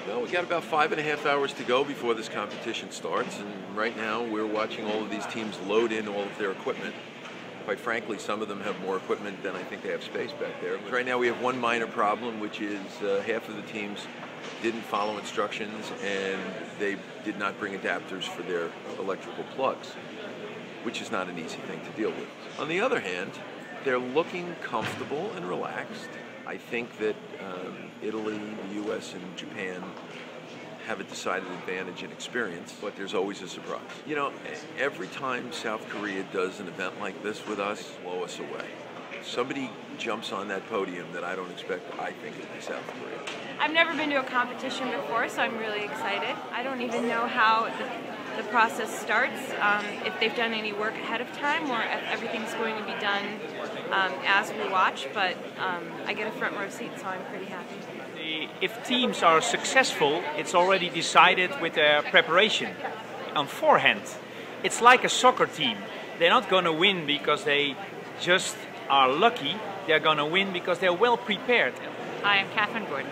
Well, we got about 5.5 hours to go before this competition starts, and right now we're watching all of these teams load in all of their equipment. Quite frankly, some of them have more equipment than I think they have space back there. Right now we have one minor problem, which is half of the teams didn't follow instructions and they did not bring adapters for their electrical plugs, which is not an easy thing to deal with. On the other hand, they're looking comfortable and relaxed. I think that Italy, the US, and Japan have a decided advantage in experience, but there's always a surprise. You know, every time South Korea does an event like this with us, blow us away. Somebody jumps on that podium that I don't expect, I think it'll be South Korea. I've never been to a competition before, so I'm really excited. I don't even know how the process starts, if they've done any work ahead of time or if everything's going to be done as we watch, but I get a front row seat, so I'm pretty happy. If teams are successful, it's already decided with their preparation on forehand. It's like a soccer team. They're not going to win because they just are lucky. They're going to win because they're well prepared. Hi, I'm Kathryn Gordon.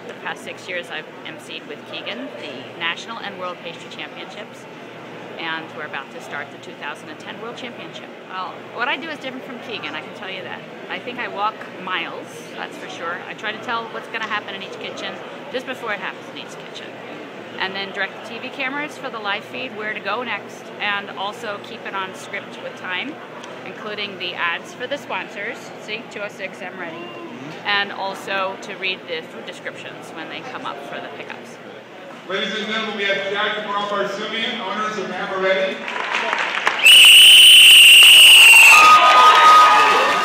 The past 6 years I've emceed with Keegan the National and World Pastry Championships, and we're about to start the 2010 World Championship. Well, what I do is different from Keegan, I can tell you that. I think I walk miles, that's for sure. I try to tell what's going to happen in each kitchen just before it happens in each kitchen. And then direct the TV cameras for the live feed, where to go next, and also keep it on script with time, including the ads for the sponsors, see, 206 Amoretti, and also to read the food descriptions when they come up for the pickups. Ladies and gentlemen, we have Jack and Mark Barsumian, owners of Amoretti.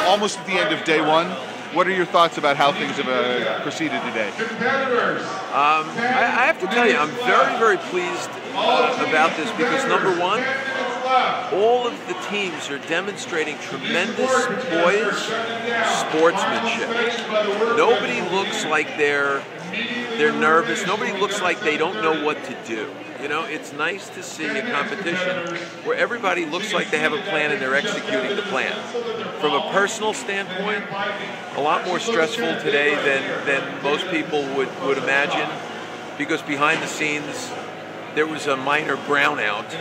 Almost at the end of day one, what are your thoughts about how things have proceeded today? I have to tell you, I'm very, very pleased about this because, number one, all of the teams are demonstrating tremendous poise, sportsmanship. Nobody looks like they're nervous. Nobody looks like they don't know what to do. You know, it's nice to see a competition where everybody looks like they have a plan and they're executing the plan. From a personal standpoint, a lot more stressful today than most people would imagine, because behind the scenes there was a minor brownout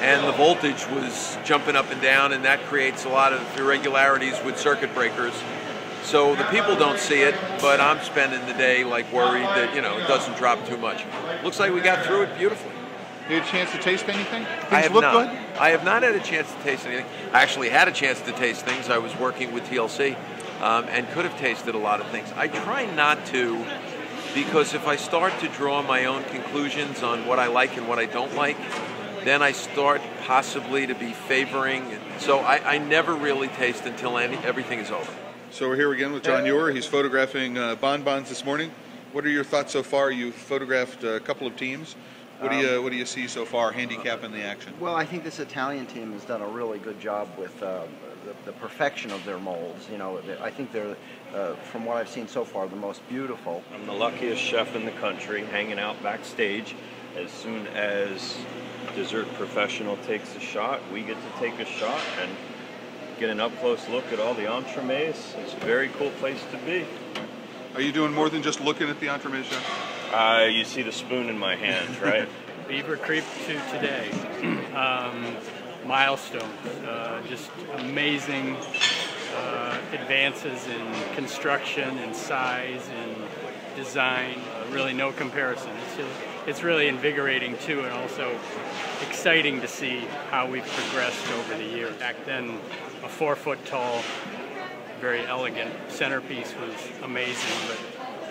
and the voltage was jumping up and down, and that creates a lot of irregularities with circuit breakers. So the people don't see it, but I'm spending the day like worried that, you know, it doesn't drop too much. Looks like we got through it beautifully. You had a chance to taste anything? I have look not. Good? I have not had a chance to taste anything. I actually had a chance to taste things. I was working with TLC and could have tasted a lot of things. I try not to, because if I start to draw my own conclusions on what I like and what I don't like, then I start possibly to be favoring. So I never really taste until everything is over. So we're here again with John Uher. He's photographing bonbons this morning. What are your thoughts so far? You've photographed a couple of teams. What do you see so far, handicapping the action? Well, I think this Italian team has done a really good job with the perfection of their molds. You know, I think they're, from what I've seen so far, the most beautiful. I'm the luckiest chef in the country, hanging out backstage. As soon as Dessert Professional takes a shot, we get to take a shot and get an up-close look at all the entremets. It's a very cool place to be. Are you doing more than just looking at the entremets, Chef? You see the spoon in my hand, right? Beaver Creek to today. Milestones. Just amazing advances in construction and size and design. Really no comparison. It's really invigorating too, and also exciting to see how we've progressed over the years. Back then, a 4-foot-tall, very elegant centerpiece was amazing, but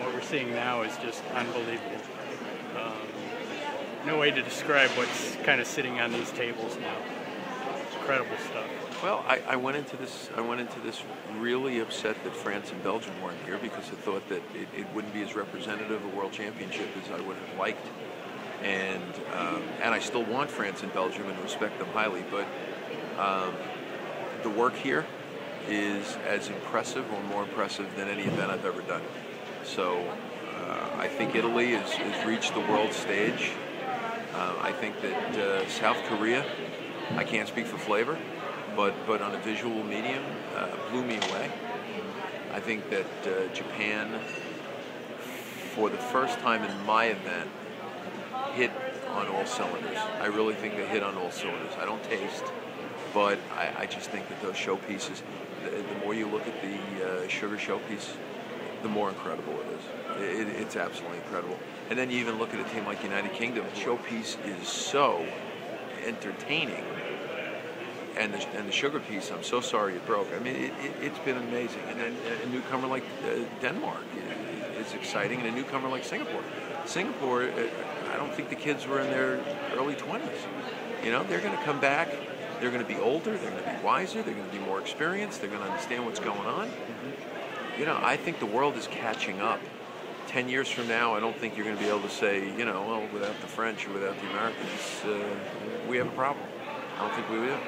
what we're seeing now is just unbelievable. No way to describe what's kind of sitting on these tables now. Incredible stuff. Well, I went into this really upset that France and Belgium weren't here, because I thought that it wouldn't be as representative of a World Championship as I would have liked, and I still want France and Belgium and respect them highly, but the work here is as impressive or more impressive than any event I've ever done. So I think Italy has reached the world stage. I think that South Korea, I can't speak for flavor, but on a visual medium, blew me away. I think that Japan for the first time in my event, hit on all cylinders. I really think they hit on all cylinders. I don't taste, but I just think that those showpieces, the more you look at the sugar showpiece, the more incredible it is. It's absolutely incredible. And then you even look at a team like United Kingdom. The showpiece is so entertaining. And the sugar piece, I'm so sorry it broke. I mean, it's been amazing. And then a newcomer like Denmark is exciting, and a newcomer like Singapore. Singapore, I don't think the kids were in their early 20s. You know, they're going to come back. They're going to be older. They're going to be wiser. They're going to be more experienced. They're going to understand what's going on. You know, I think the world is catching up. 10 years from now, I don't think you're going to be able to say, you know, well, without the French or without the Americans, we have a problem. I don't think we will.